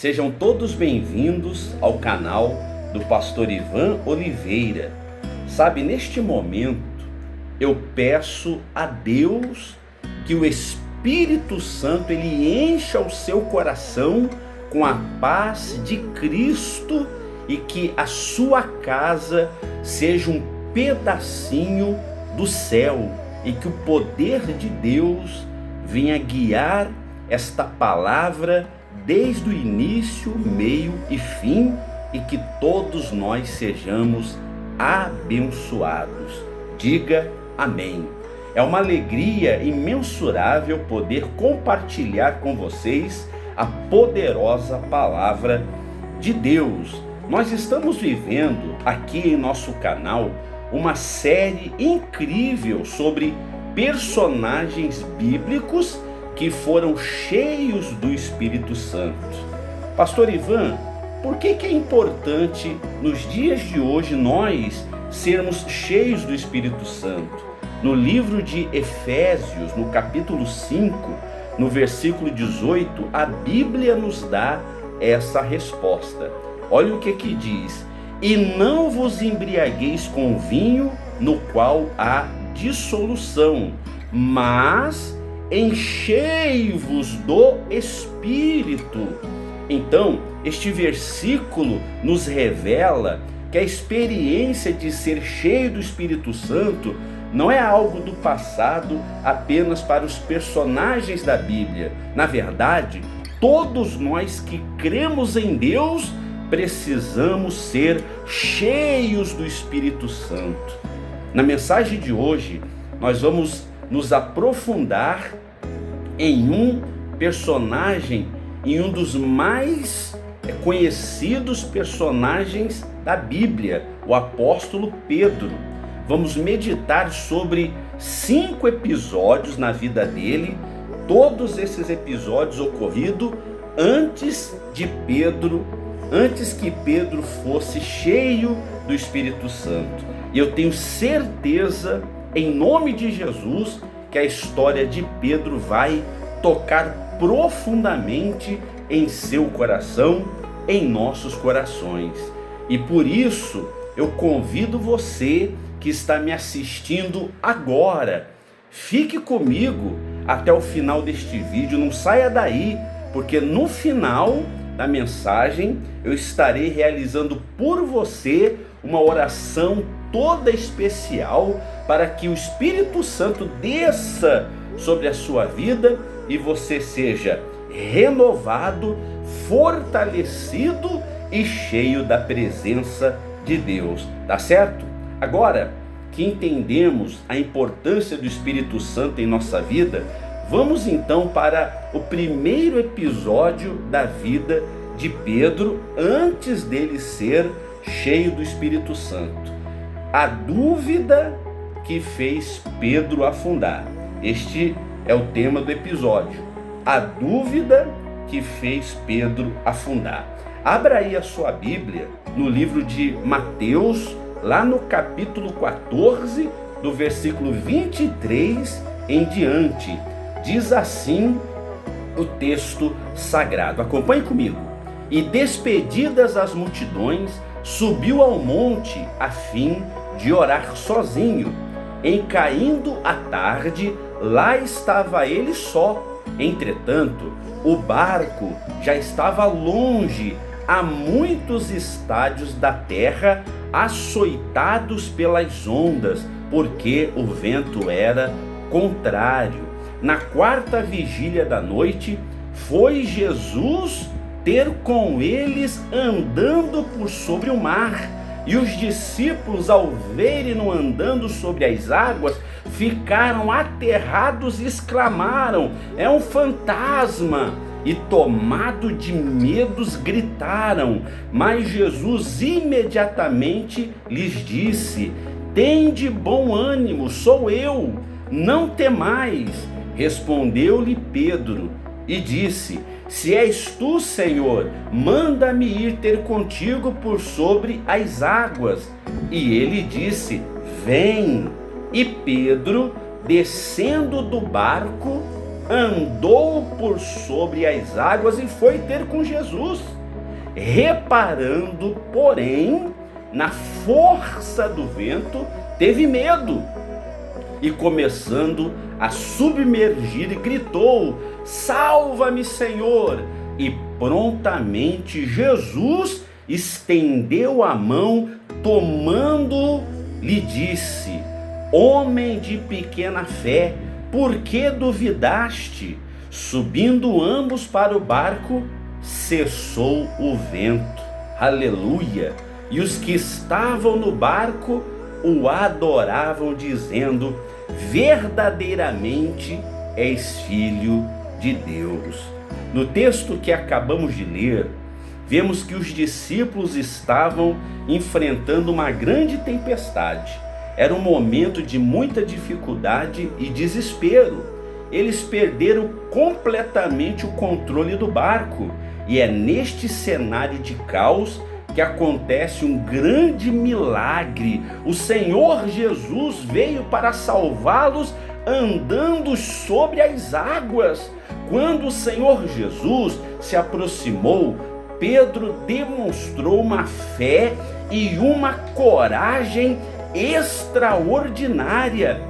Sejam todos bem-vindos ao canal do Pastor Ivan Oliveira. Sabe, neste momento eu peço a Deus que o Espírito Santo ele encha o seu coração com a paz de Cristo e que a sua casa seja um pedacinho do céu e que o poder de Deus venha guiar esta palavra desde o início, meio e fim, e que todos nós sejamos abençoados. Diga amém. É uma alegria imensurável poder compartilhar com vocês a poderosa palavra de Deus. Nós estamos vivendo aqui em nosso canal uma série incrível sobre personagens bíblicos que foram cheios do Espírito Santo. Pastor Ivan, por que é importante nos dias de hoje nós sermos cheios do Espírito Santo? No livro de Efésios, no capítulo 5, no versículo 18, a Bíblia nos dá essa resposta. Olha o que diz: e não vos embriagueis com vinho, no qual há dissolução, mas enchei-vos do Espírito. Então, este versículo nos revela que a experiência de ser cheio do Espírito Santo não é algo do passado apenas para os personagens da Bíblia. Na verdade, todos nós que cremos em Deus precisamos ser cheios do Espírito Santo. Na mensagem de hoje, nós vamos nos aprofundar em um personagem, em um dos mais conhecidos personagens da Bíblia, o apóstolo Pedro. Vamos meditar sobre 5 episódios na vida dele, todos esses episódios ocorridos antes que Pedro fosse cheio do Espírito Santo. E eu tenho certeza, em nome de Jesus, que a história de Pedro vai tocar profundamente em seu coração, em nossos corações. E por isso eu convido você que está me assistindo agora, fique comigo até o final deste vídeo, não saia daí, porque no final da mensagem eu estarei realizando por você uma oração toda especial para que o Espírito Santo desça sobre a sua vida e você seja renovado, fortalecido e cheio da presença de Deus, tá certo? Agora que entendemos a importância do Espírito Santo em nossa vida, vamos então para o primeiro episódio da vida de Pedro antes dele ser cheio do Espírito Santo. A dúvida que fez Pedro afundar. Este é o tema do episódio. A dúvida que fez Pedro afundar. Abra aí a sua Bíblia no livro de Mateus, lá no capítulo 14, do versículo 23 em diante. Diz assim o texto sagrado. Acompanhe comigo. E despedidas as multidões, subiu ao monte a fim de orar sozinho. Em caindo a tarde, lá estava ele só. Entretanto, o barco já estava longe, a muitos estádios da terra, açoitados pelas ondas, porque o vento era contrário. Na 4ª vigília da noite, foi Jesus ter com eles andando por sobre o mar. E os discípulos, ao verem-no andando sobre as águas, ficaram aterrados e exclamaram: é um fantasma! E tomado de medos gritaram. Mas Jesus imediatamente lhes disse: tende bom ânimo, sou eu, não temais. Respondeu-lhe Pedro e disse: se és tu, Senhor, manda-me ir ter contigo por sobre as águas. E ele disse: vem. E Pedro, descendo do barco, andou por sobre as águas e foi ter com Jesus. Reparando, porém, na força do vento, teve medo e, começando a submergir, gritou: "Salva-me, Senhor!" E prontamente Jesus estendeu a mão, tomando-o, lhe disse: "Homem de pequena fé, por que duvidaste?" Subindo ambos para o barco, cessou o vento. Aleluia! E os que estavam no barco o adoravam, dizendo: "Verdadeiramente és filho de Deus." No texto que acabamos de ler, vemos que os discípulos estavam enfrentando uma grande tempestade. Era um momento de muita dificuldade e desespero. Eles perderam completamente o controle do barco. E é neste cenário de caos que acontece um grande milagre. O Senhor Jesus veio para salvá-los andando sobre as águas. Quando o Senhor Jesus se aproximou, Pedro demonstrou uma fé e uma coragem extraordinária.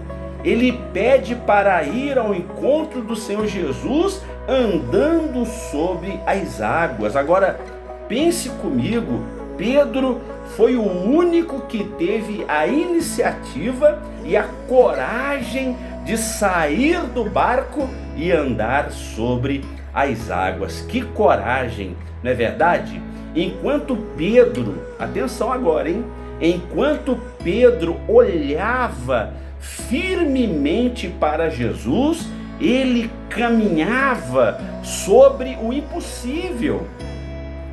Ele pede para ir ao encontro do Senhor Jesus andando sobre as águas. Agora, pense comigo, Pedro foi o único que teve a iniciativa e a coragem de sair do barco e andar sobre as águas. Que coragem, não é verdade? Enquanto Pedro, atenção agora, hein? Enquanto Pedro olhava firmemente para Jesus, ele caminhava sobre o impossível.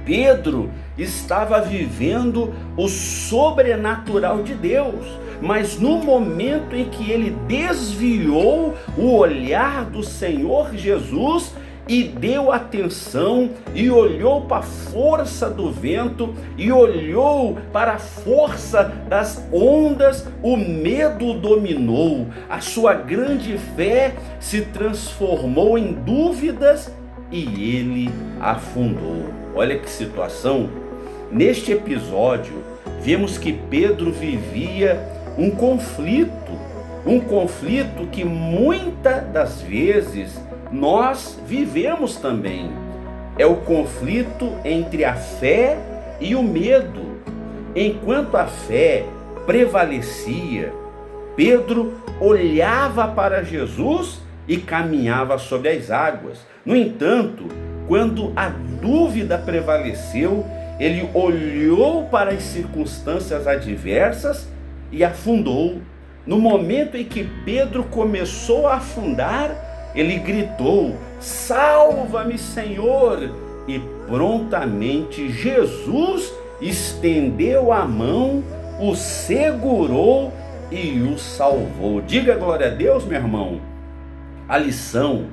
Pedro estava vivendo o sobrenatural de Deus, mas no momento em que ele desviou o olhar do Senhor Jesus e deu atenção e olhou para a força do vento e olhou para a força das ondas, o medo o dominou. A sua grande fé se transformou em dúvidas e ele afundou. Olha que situação! Neste episódio, vemos que Pedro vivia um conflito que muitas das vezes nós vivemos também. É o conflito entre a fé e o medo. Enquanto a fé prevalecia, Pedro olhava para Jesus e caminhava sobre as águas. No entanto, quando a dúvida prevaleceu, ele olhou para as circunstâncias adversas e afundou. No momento em que Pedro começou a afundar, ele gritou: "Salva-me, Senhor!" E prontamente Jesus estendeu a mão, o segurou e o salvou. Diga glória a Deus, meu irmão. A lição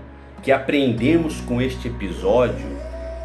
que aprendemos com este episódio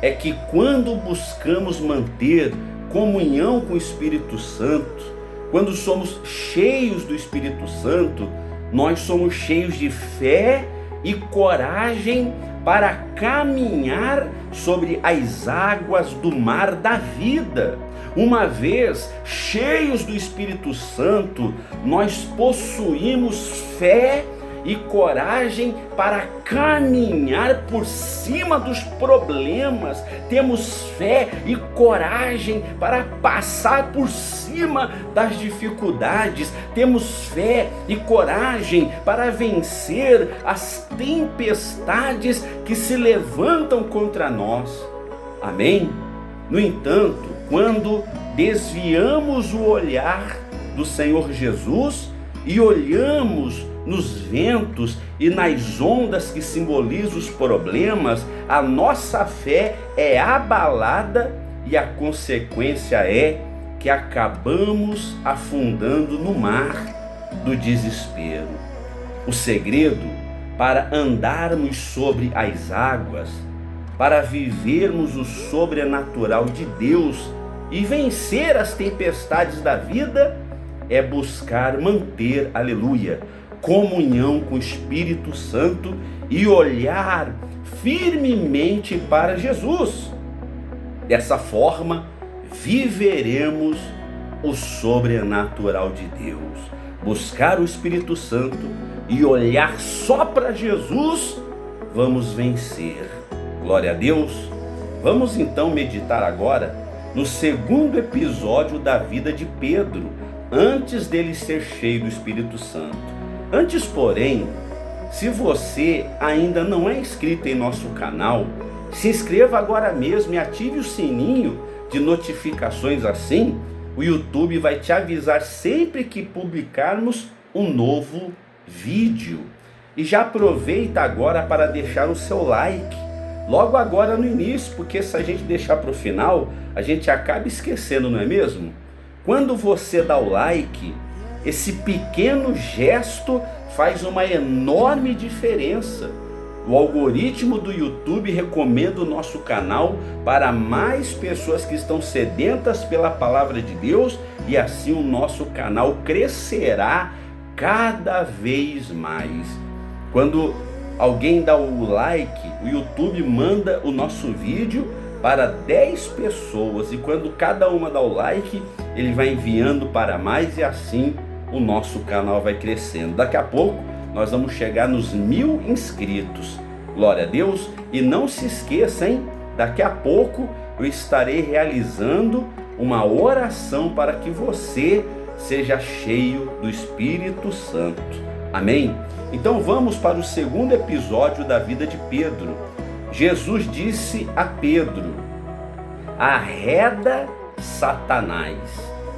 é que quando buscamos manter comunhão com o Espírito Santo, quando somos cheios do Espírito Santo, nós somos cheios de fé e coragem para caminhar sobre as águas do mar da vida. Uma vez cheios do Espírito Santo, nós possuímos fé e coragem para caminhar por cima dos problemas. Temos fé e coragem para passar por cima das dificuldades. Temos fé e coragem para vencer as tempestades que se levantam contra nós. Amém? No entanto, quando desviamos o olhar do Senhor Jesus e olhamos nos ventos e nas ondas que simbolizam os problemas, a nossa fé é abalada e a consequência é que acabamos afundando no mar do desespero. O segredo para andarmos sobre as águas, para vivermos o sobrenatural de Deus e vencer as tempestades da vida, é buscar manter, aleluia, comunhão com o Espírito Santo e olhar firmemente para Jesus. Dessa forma, viveremos o sobrenatural de Deus. Buscar o Espírito Santo e olhar só para Jesus, vamos vencer. Glória a Deus. Vamos então meditar agora no segundo episódio da vida de Pedro, antes dele ser cheio do Espírito Santo. Antes, porém, se você ainda não é inscrito em nosso canal, se inscreva agora mesmo e ative o sininho de notificações, assim o YouTube vai te avisar sempre que publicarmos um novo vídeo. E já aproveita agora para deixar o seu like, logo agora no início, porque se a gente deixar para o final, a gente acaba esquecendo, não é mesmo? Quando você dá o like, esse pequeno gesto faz uma enorme diferença. O algoritmo do YouTube recomenda o nosso canal para mais pessoas que estão sedentas pela palavra de Deus, e assim o nosso canal crescerá cada vez mais. Quando alguém dá o like, o YouTube manda o nosso vídeo para 10 pessoas, e quando cada uma dá o like, ele vai enviando para mais, e assim o nosso canal vai crescendo. Daqui a pouco nós vamos chegar nos 1000 inscritos. Glória a Deus. E não se esqueça, hein? Daqui a pouco eu estarei realizando uma oração para que você seja cheio do Espírito Santo. Amém? Então vamos para o segundo episódio da vida de Pedro. Jesus disse a Pedro: arreda Satanás.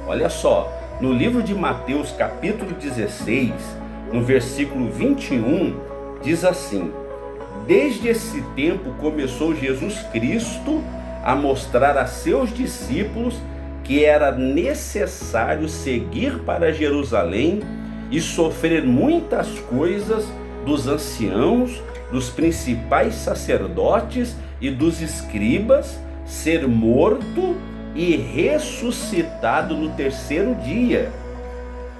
Olha só, no livro de Mateus capítulo 16, no versículo 21, diz assim: desde esse tempo começou Jesus Cristo a mostrar a seus discípulos que era necessário seguir para Jerusalém e sofrer muitas coisas dos anciãos, dos principais sacerdotes e dos escribas, ser morto e ressuscitado no terceiro dia.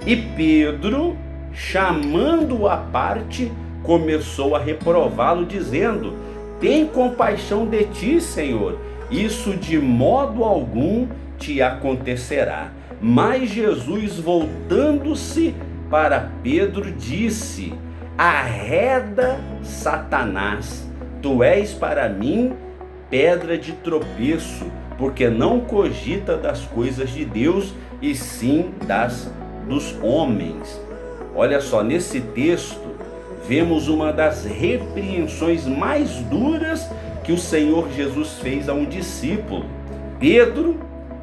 E Pedro, chamando-o à parte, começou a reprová-lo, dizendo: tem compaixão de ti, Senhor, isso de modo algum te acontecerá. Mas Jesus, voltando-se para Pedro, disse: arreda Satanás, tu és para mim pedra de tropeço, porque não cogita das coisas de Deus, e sim das dos homens. Olha só, nesse texto vemos uma das repreensões mais duras que o Senhor Jesus fez a um discípulo. Pedro,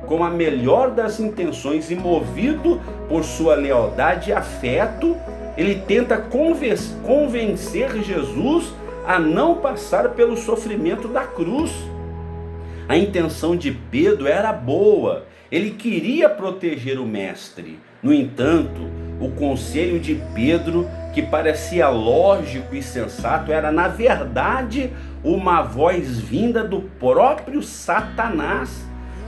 com a melhor das intenções e movido por sua lealdade e afeto, ele tenta convencer Jesus a não passar pelo sofrimento da cruz. A intenção de Pedro era boa, ele queria proteger o mestre. No entanto, o conselho de Pedro, que parecia lógico e sensato, era na verdade uma voz vinda do próprio Satanás.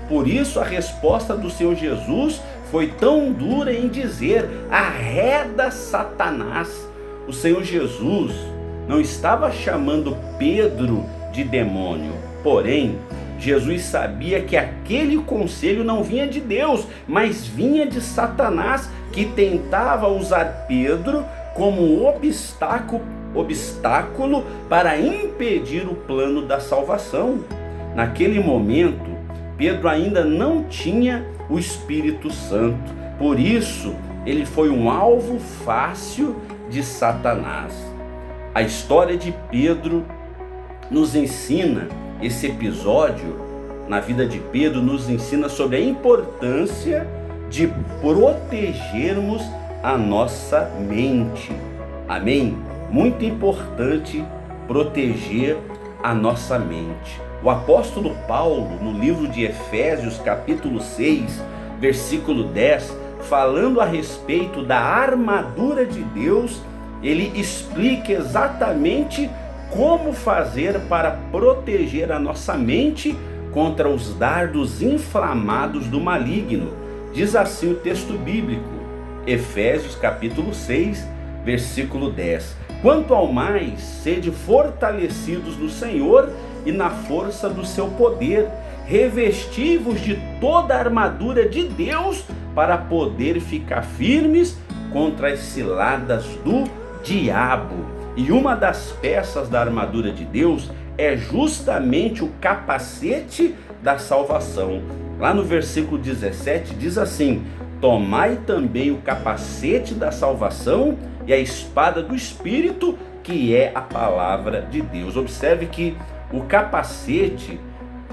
Por isso a resposta do Senhor Jesus foi tão dura em dizer: arreda Satanás. O Senhor Jesus não estava chamando Pedro de demônio, porém Jesus sabia que aquele conselho não vinha de Deus, mas vinha de Satanás, que tentava usar Pedro como um obstáculo para impedir o plano da salvação. Naquele momento, Pedro ainda não tinha o Espírito Santo, por isso ele foi um alvo fácil de Satanás. A história de Pedro nos ensina, esse episódio na vida de Pedro nos ensina sobre a importância de protegermos a nossa mente. Amém? Muito importante proteger a nossa mente. O apóstolo Paulo, no livro de Efésios, capítulo 6, versículo 10, falando a respeito da armadura de Deus, ele explica exatamente como fazer para proteger a nossa mente contra os dardos inflamados do maligno. Diz assim o texto bíblico, Efésios capítulo 6, versículo 10. Quanto ao mais, sede fortalecidos no Senhor e na força do seu poder, revesti-vos de toda a armadura de Deus para poder ficar firmes contra as ciladas do diabo. E uma das peças da armadura de Deus é justamente o capacete da salvação. Lá no versículo 17 diz assim: tomai também o capacete da salvação e a espada do Espírito, que é a palavra de Deus. Observe que o capacete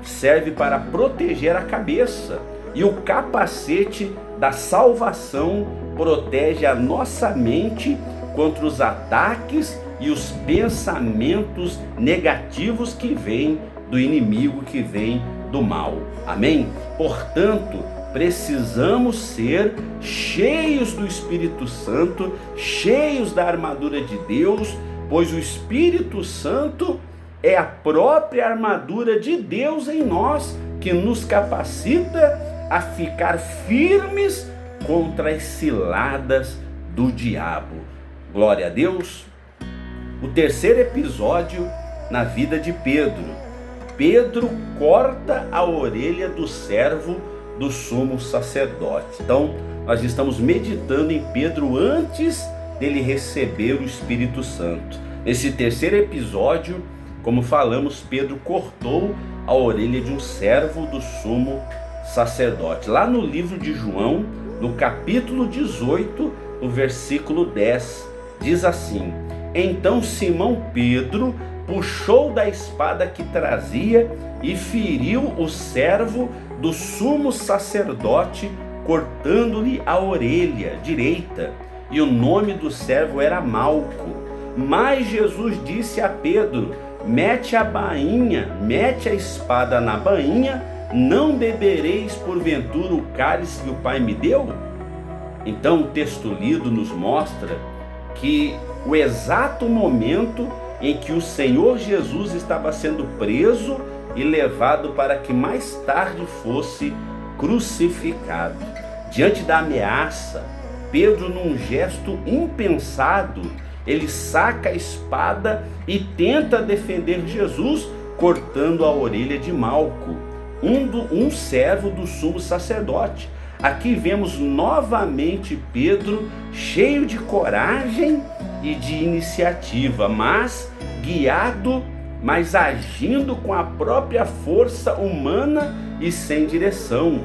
serve para proteger a cabeça, e o capacete da salvação protege a nossa mente contra os ataques e os pensamentos negativos que vêm do inimigo, que vem do mal. Amém? Portanto, precisamos ser cheios do Espírito Santo, cheios da armadura de Deus, pois o Espírito Santo é a própria armadura de Deus em nós, que nos capacita a ficar firmes contra as ciladas do diabo. Glória a Deus. O terceiro episódio na vida de Pedro. Pedro corta a orelha do servo do sumo sacerdote. Então, nós estamos meditando em Pedro antes dele receber o Espírito Santo. Nesse terceiro episódio, como falamos, Pedro cortou a orelha de um servo do sumo sacerdote. Lá no livro de João, no capítulo 18, no versículo 10, diz assim: então Simão Pedro puxou da espada que trazia e feriu o servo do sumo sacerdote, cortando-lhe a orelha direita, e o nome do servo era Malco. Mas Jesus disse a Pedro: mete a bainha, mete a espada na bainha, não bebereis porventura o cálice que o Pai me deu? Então o texto lido nos mostra que o exato momento em que o Senhor Jesus estava sendo preso e levado para que mais tarde fosse crucificado. Diante da ameaça, Pedro, num gesto impensado, ele saca a espada e tenta defender Jesus, cortando a orelha de Malco, um servo do sumo sacerdote. Aqui vemos novamente Pedro cheio de coragem e de iniciativa, mas guiado, mas agindo com a própria força humana e sem direção.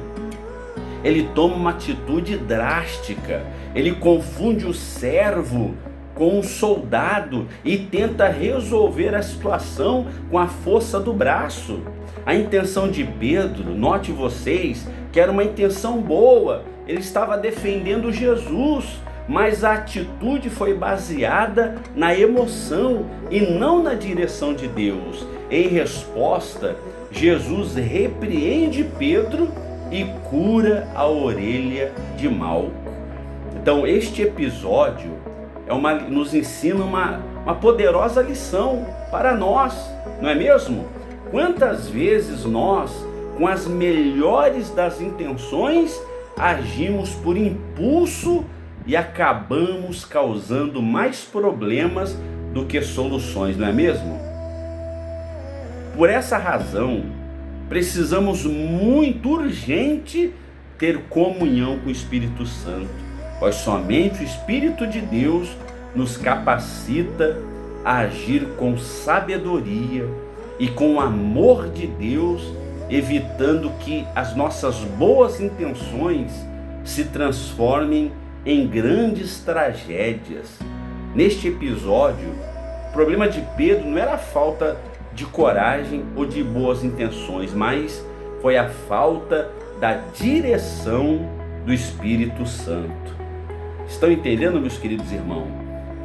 Ele toma uma atitude drástica, ele confunde o servo com um soldado e tenta resolver a situação com a força do braço. A intenção de Pedro, note vocês, que era uma intenção boa, ele estava defendendo Jesus, mas a atitude foi baseada na emoção e não na direção de Deus. Em resposta, Jesus repreende Pedro e cura a orelha de Malco. Então este episódio nos ensina uma poderosa lição para nós, não é mesmo? Quantas vezes nós, com as melhores das intenções, agimos por impulso e acabamos causando mais problemas do que soluções, não é mesmo? Por essa razão, precisamos muito urgente ter comunhão com o Espírito Santo, pois somente o Espírito de Deus nos capacita a agir com sabedoria e com o amor de Deus, evitando que as nossas boas intenções se transformem em grandes tragédias. Neste episódio, o problema de Pedro não era a falta de coragem ou de boas intenções, mas foi a falta da direção do Espírito Santo. Estão entendendo, meus queridos irmãos?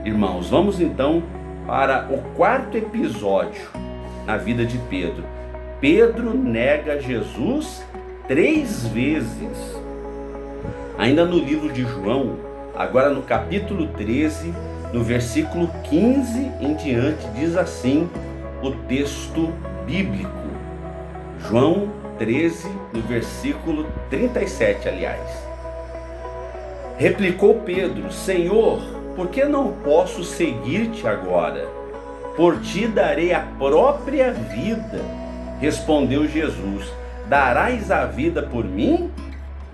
Irmãos, vamos então para o quarto episódio na vida de Pedro. Pedro nega Jesus 3 vezes. Ainda no livro de João, agora no capítulo 13, no versículo 15 em diante, diz assim o texto bíblico. João 13, no versículo 37, aliás. Replicou Pedro: Senhor, por que não posso seguir-te agora? Por ti darei a própria vida. Respondeu Jesus: darás a vida por mim?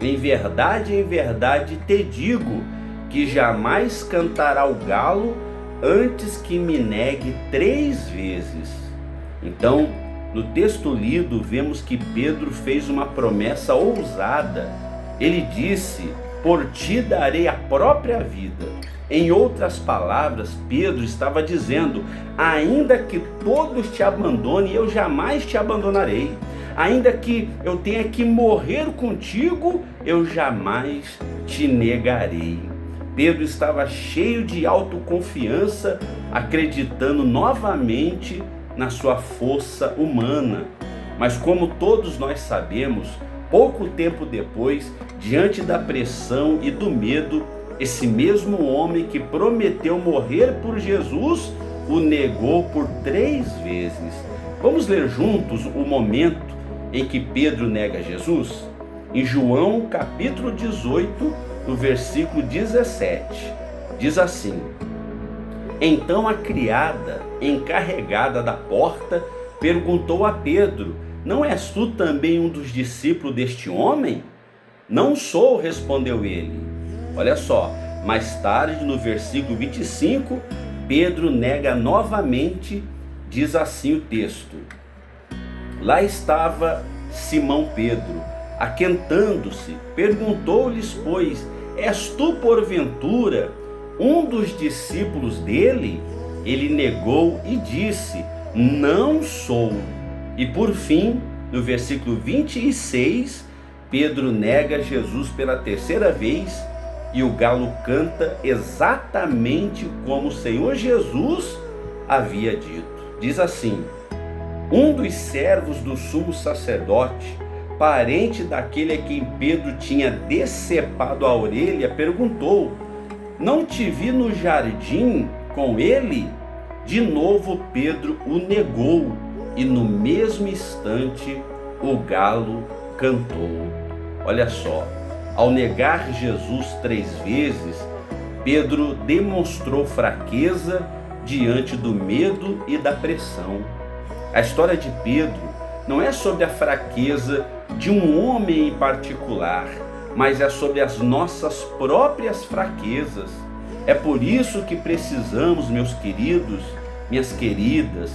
Em verdade te digo, que jamais cantará o galo antes que me negue 3 vezes. Então, no texto lido, vemos que Pedro fez uma promessa ousada. Ele disse: por ti darei a própria vida. Em outras palavras, Pedro estava dizendo: ainda que todos te abandonem, eu jamais te abandonarei. Ainda que eu tenha que morrer contigo, eu jamais te negarei. Pedro estava cheio de autoconfiança, acreditando novamente na sua força humana. Mas como todos nós sabemos, pouco tempo depois, diante da pressão e do medo, esse mesmo homem que prometeu morrer por Jesus, o negou por 3 vezes. Vamos ler juntos o momento em que Pedro nega Jesus? Em João capítulo 18, no versículo 17, diz assim: então a criada encarregada da porta perguntou a Pedro: não és tu também um dos discípulos deste homem? Não sou, respondeu ele. Olha só, mais tarde no versículo 25, Pedro nega novamente, diz assim o texto: lá estava Simão Pedro, aquentando-se, perguntou-lhes, pois, és tu porventura um dos discípulos dele? Ele negou e disse: não sou. E por fim, no versículo 26, Pedro nega Jesus pela 3ª vez, e o galo canta exatamente como o Senhor Jesus havia dito. Diz assim: um dos servos do sumo sacerdote, parente daquele a quem Pedro tinha decepado a orelha, perguntou: não te vi no jardim com ele? De novo Pedro o negou, e no mesmo instante o galo cantou. Olha só, ao negar Jesus 3 vezes, Pedro demonstrou fraqueza diante do medo e da pressão. A história de Pedro não é sobre a fraqueza de um homem em particular, mas é sobre as nossas próprias fraquezas. É por isso que precisamos, meus queridos, minhas queridas,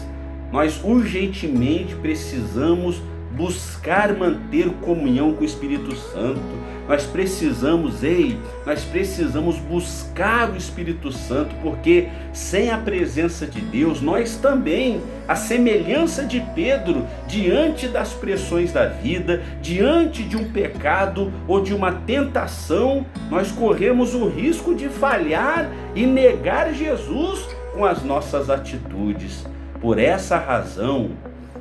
nós urgentemente precisamos buscar manter comunhão com o Espírito Santo. Nós precisamos buscar o Espírito Santo, porque sem a presença de Deus, nós também, a semelhança de Pedro, diante das pressões da vida, diante de um pecado ou de uma tentação, nós corremos o risco de falhar e negar Jesus com as nossas atitudes. Por essa razão,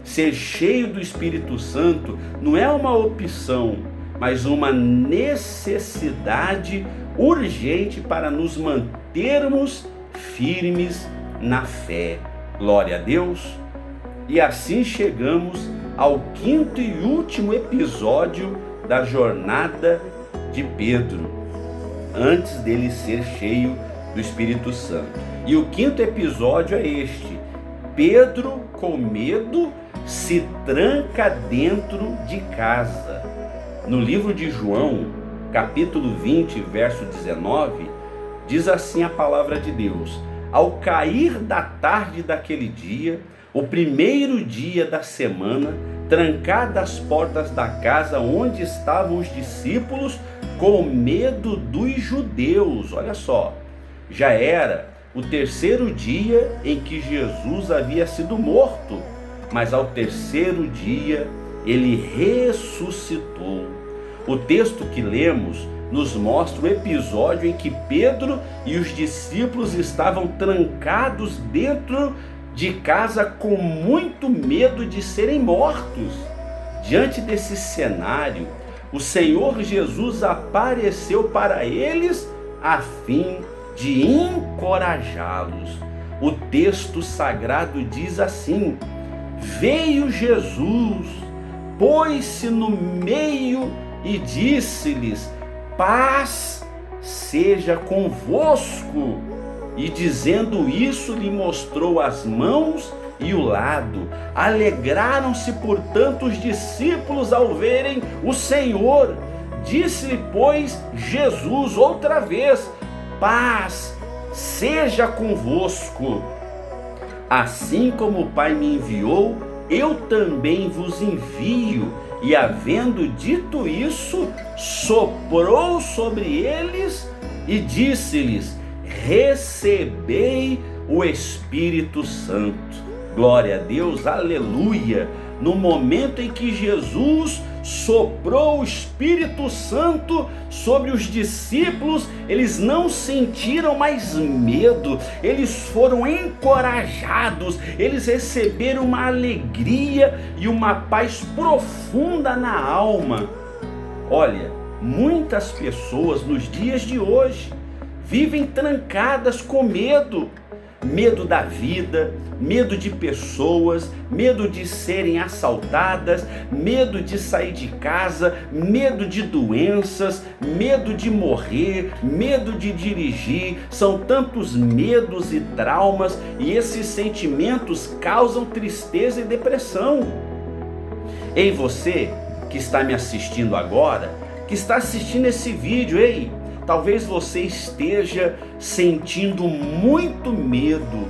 ser cheio do Espírito Santo não é uma opção, mas uma necessidade urgente para nos mantermos firmes na fé. Glória a Deus! E assim chegamos ao 5º e último episódio da jornada de Pedro, antes dele ser cheio do Espírito Santo. E o 5º episódio é este: Pedro, com medo, se tranca dentro de casa. No livro de João, capítulo 20, verso 19, diz assim a palavra de Deus: ao cair da tarde daquele dia, o primeiro dia da semana, trancadas as portas da casa onde estavam os discípulos, com medo dos judeus. Olha só, já era o 3º dia em que Jesus havia sido morto, mas ao 3º dia ele ressuscitou. O texto que lemos nos mostra o episódio em que Pedro e os discípulos estavam trancados dentro de casa com muito medo de serem mortos. Diante desse cenário, o Senhor Jesus apareceu para eles a fim de encorajá-los. O texto sagrado diz assim: veio Jesus, pôs-se no meio e disse-lhes: paz seja convosco. e dizendo isso lhe mostrou as mãos e o lado. Alegraram-se, portanto, os discípulos ao verem o Senhor. Disse-lhe, pois, Jesus outra vez: paz seja convosco. Assim como o Pai me enviou, eu também vos envio. E havendo dito isso, soprou sobre eles e disse-lhes: recebei o Espírito Santo. Glória a Deus, aleluia. No momento em que Jesus soprou o Espírito Santo sobre os discípulos, eles não sentiram mais medo, eles foram encorajados, eles receberam uma alegria e uma paz profunda na alma. Olha, muitas pessoas nos dias de hoje vivem trancadas com medo. Medo da vida, medo de pessoas, medo de serem assaltadas, medo de sair de casa, medo de doenças, medo de morrer, medo de dirigir. São tantos medos e traumas, e esses sentimentos causam tristeza e depressão. Ei, você que está me assistindo agora, que está assistindo esse vídeo, ei, talvez você esteja sentindo muito medo.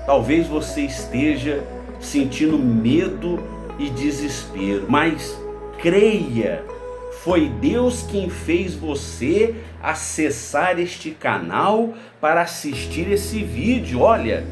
Talvez você esteja sentindo medo e desespero. Mas creia, foi Deus quem fez você acessar este canal para assistir esse vídeo. Olha,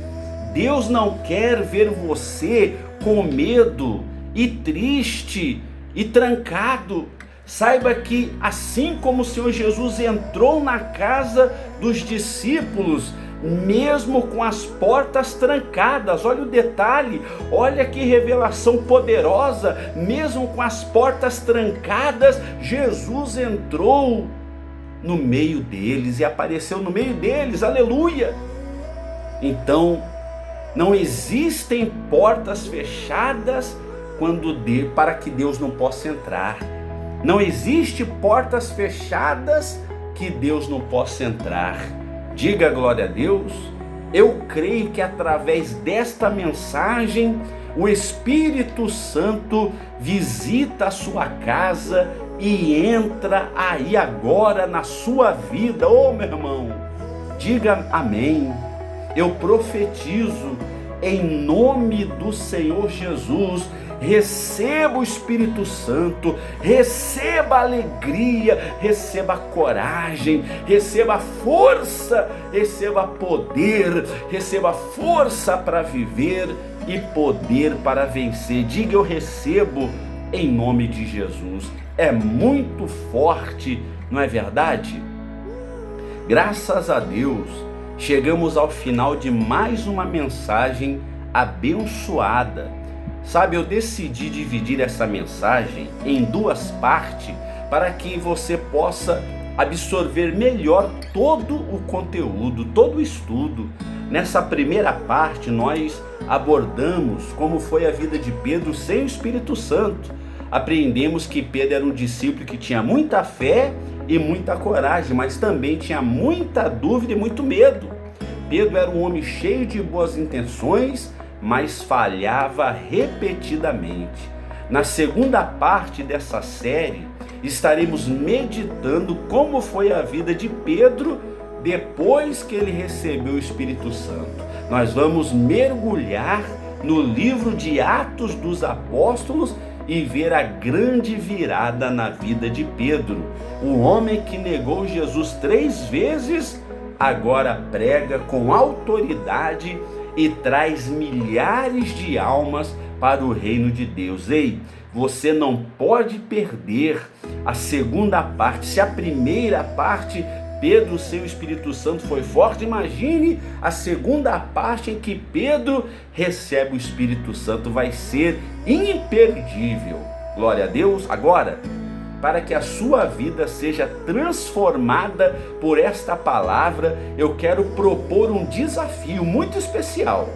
Deus não quer ver você com medo e triste e trancado. Saiba que assim como o Senhor Jesus entrou na casa dos discípulos, mesmo com as portas trancadas, olha o detalhe, olha que revelação poderosa, mesmo com as portas trancadas, Jesus entrou no meio deles e apareceu no meio deles, aleluia! Então, não existem portas fechadas para que Deus não possa entrar. Não existe portas fechadas que Deus não possa entrar. Diga glória a Deus. Eu creio que através desta mensagem, o Espírito Santo visita a sua casa e entra aí agora na sua vida. Oh, meu irmão, diga amém. Eu profetizo em nome do Senhor Jesus. Receba o Espírito Santo, receba alegria, receba coragem, receba força, receba poder, receba força para viver e poder para vencer. Diga: eu recebo em nome de Jesus. É muito forte, não é verdade? Graças a Deus, chegamos ao final de mais uma mensagem abençoada. Sabe, eu decidi dividir essa mensagem em duas partes para que você possa absorver melhor todo o conteúdo, todo o estudo. Nessa primeira parte nós abordamos como foi a vida de Pedro sem o Espírito Santo. Aprendemos que Pedro era um discípulo que tinha muita fé e muita coragem, mas também tinha muita dúvida e muito medo. Pedro era um homem cheio de boas intenções, mas falhava repetidamente. Na segunda parte dessa série, estaremos meditando como foi a vida de Pedro depois que ele recebeu o Espírito Santo. Nós vamos mergulhar no livro de Atos dos Apóstolos e ver a grande virada na vida de Pedro. Um homem que negou Jesus 3 vezes, agora prega com autoridade e traz milhares de almas para o reino de Deus. Ei, você não pode perder a segunda parte. Se a primeira parte, Pedro sem o Espírito Santo, foi forte, imagine a segunda parte em que Pedro recebe o Espírito Santo, vai ser imperdível. Glória a Deus. Agora, para que a sua vida seja transformada por esta palavra, eu quero propor um desafio muito especial.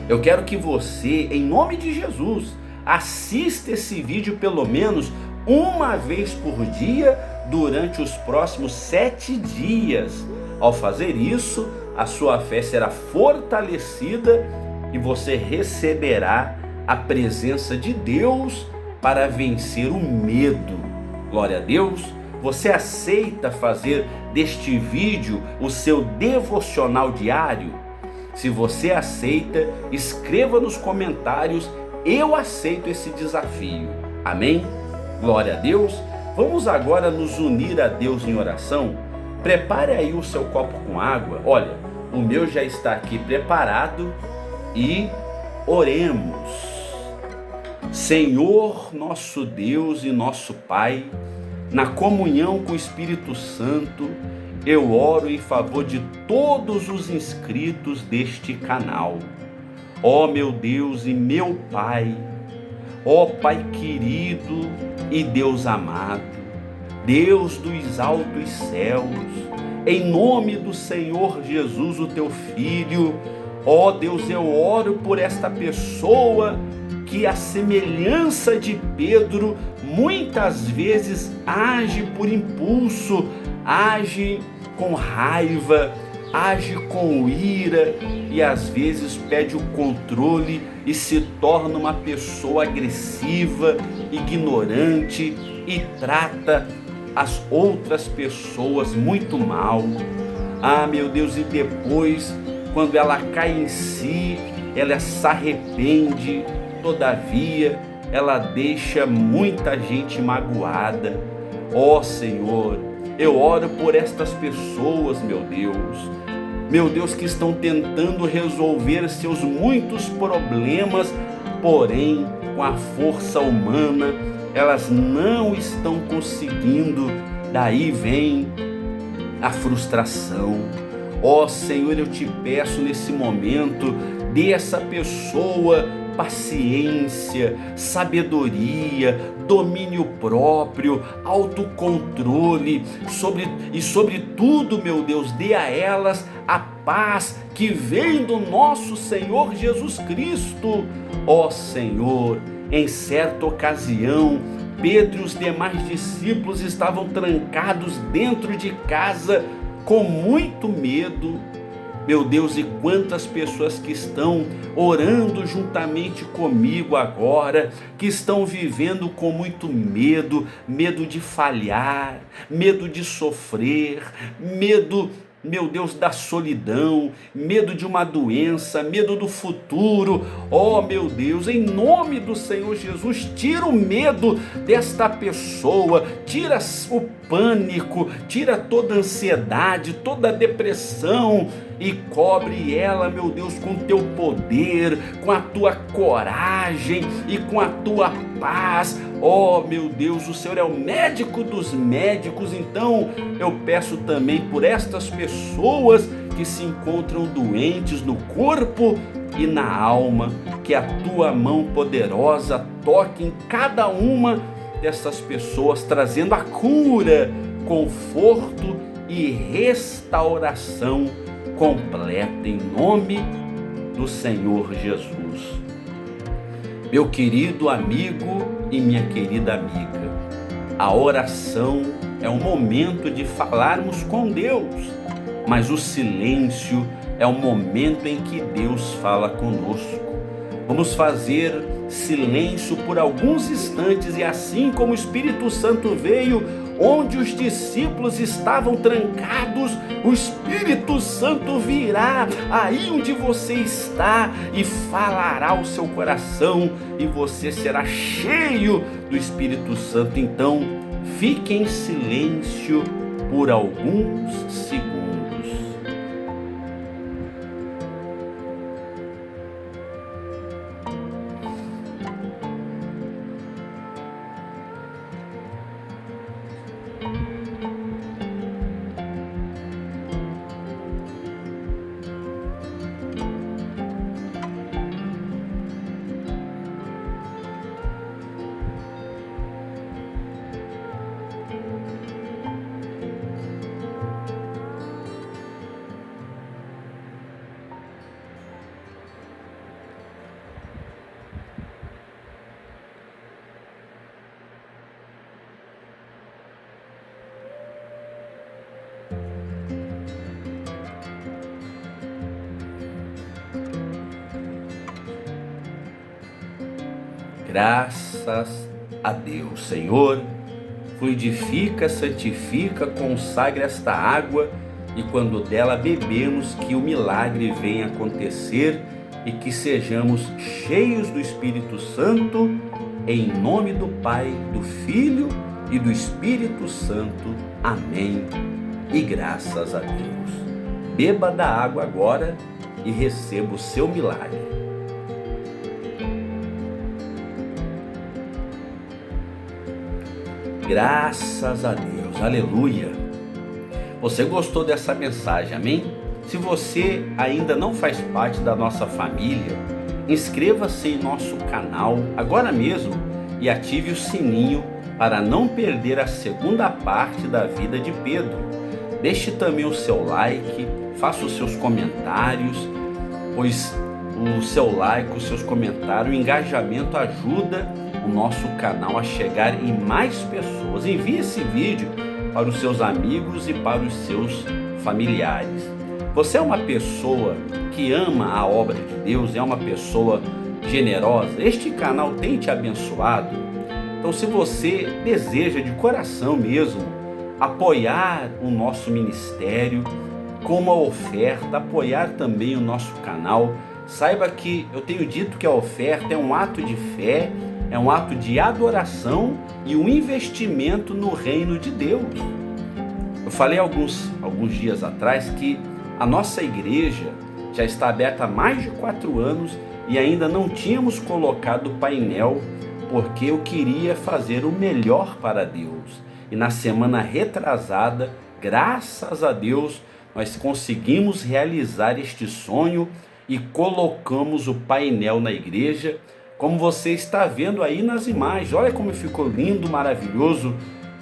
Eu quero que você, em nome de Jesus, assista esse vídeo pelo menos uma vez por dia durante os próximos 7 dias. Ao fazer isso, a sua fé será fortalecida e você receberá a presença de Deus para vencer o medo. Glória a Deus! Você aceita fazer deste vídeo o seu devocional diário? Se você aceita, escreva nos comentários: eu aceito esse desafio. Amém? Glória a Deus! Vamos agora nos unir a Deus em oração? Prepare aí o seu copo com água. Olha, o meu já está aqui preparado e oremos. Senhor, nosso Deus e nosso Pai, na comunhão com o Espírito Santo, eu oro em favor de todos os inscritos deste canal. Ó meu Deus e meu Pai, ó Pai querido e Deus amado, Deus dos altos céus, em nome do Senhor Jesus, o teu Filho, ó Deus, eu oro por esta pessoa que, à semelhança de Pedro, muitas vezes age por impulso, age com raiva, age com ira e às vezes pede o controle e se torna uma pessoa agressiva, ignorante e trata as outras pessoas muito mal. Ah, meu Deus, e depois, quando ela cai em si, ela se arrepende, todavia ela deixa muita gente magoada. Ó Senhor, eu oro por estas pessoas, meu Deus, que estão tentando resolver seus muitos problemas, porém, com a força humana, elas não estão conseguindo. Daí vem a frustração. Ó Senhor, eu te peço nesse momento, dê a essa pessoa paciência, sabedoria, domínio próprio, autocontrole, sobretudo, meu Deus, dê a elas a paz que vem do nosso Senhor Jesus Cristo. Ó Senhor, em certa ocasião, Pedro e os demais discípulos estavam trancados dentro de casa com muito medo. Meu Deus, e quantas pessoas que estão orando juntamente comigo agora, que estão vivendo com muito medo, medo de falhar, medo de sofrer, medo, meu Deus, da solidão, medo de uma doença, medo do futuro. Oh, meu Deus, em nome do Senhor Jesus, tira o medo desta pessoa, tira o pânico, tira toda a ansiedade, toda a depressão e cobre ela, meu Deus, com o teu poder, com a tua coragem e com a tua paz. Oh, meu Deus, o Senhor é o médico dos médicos, então eu peço também por estas pessoas que se encontram doentes no corpo e na alma, que a tua mão poderosa toque em cada uma dessas pessoas, trazendo a cura, conforto e restauração completa em nome do Senhor Jesus. Meu querido amigo e minha querida amiga, a oração é um momento de falarmos com Deus, mas o silêncio é o momento em que Deus fala conosco. Vamos fazer silêncio por alguns instantes e assim como o Espírito Santo veio onde os discípulos estavam trancados, o Espírito Santo virá aí onde você está e falará ao seu coração e você será cheio do Espírito Santo. Então, fique em silêncio por alguns segundos. Graças a Deus. Senhor, fluidifica, santifica, consagre esta água e quando dela bebemos, que o milagre venha acontecer e que sejamos cheios do Espírito Santo, em nome do Pai, do Filho e do Espírito Santo. Amém. E graças a Deus. Beba da água agora e receba o seu milagre. Graças a Deus, aleluia. Você gostou dessa mensagem, amém? Se você ainda não faz parte da nossa família, inscreva-se em nosso canal agora mesmo e ative o sininho para não perder a segunda parte da vida de Pedro. Deixe também o seu like, faça os seus comentários, pois o seu like, os seus comentários, o engajamento ajuda o nosso canal a chegar em mais pessoas. Envie esse vídeo para os seus amigos e para os seus familiares. Você é uma pessoa que ama a obra de Deus, é uma pessoa generosa. Este canal tem te abençoado. Então, se você deseja de coração mesmo apoiar o nosso ministério com uma oferta, apoiar também o nosso canal, saiba que eu tenho dito que a oferta é um ato de fé, é um ato de adoração e um investimento no reino de Deus. Eu falei alguns dias atrás que a nossa igreja já está aberta há mais de 4 anos e ainda não tínhamos colocado o painel porque eu queria fazer o melhor para Deus. E na semana retrasada, graças a Deus, nós conseguimos realizar este sonho e colocamos o painel na igreja, como você está vendo aí nas imagens. Olha como ficou lindo, maravilhoso.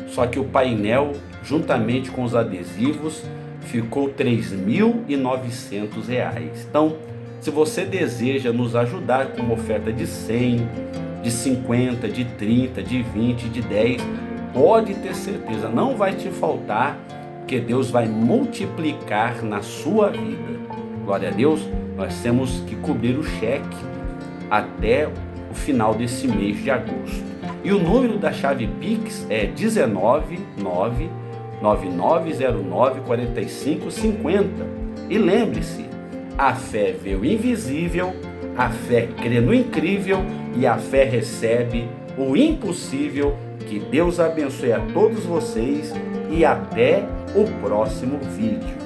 Só que o painel, juntamente com os adesivos, ficou R$ 3.900. Então, se você deseja nos ajudar com uma oferta de 100, de 50, de 30, de 20, de 10, pode ter certeza, não vai te faltar, porque Deus vai multiplicar na sua vida. Glória a Deus. Nós temos que cobrir o cheque até o final desse mês de agosto. E o número da chave Pix é 19999094550. E lembre-se, a fé vê o invisível, a fé crê no incrível e a fé recebe o impossível. Que Deus abençoe a todos vocês e até o próximo vídeo.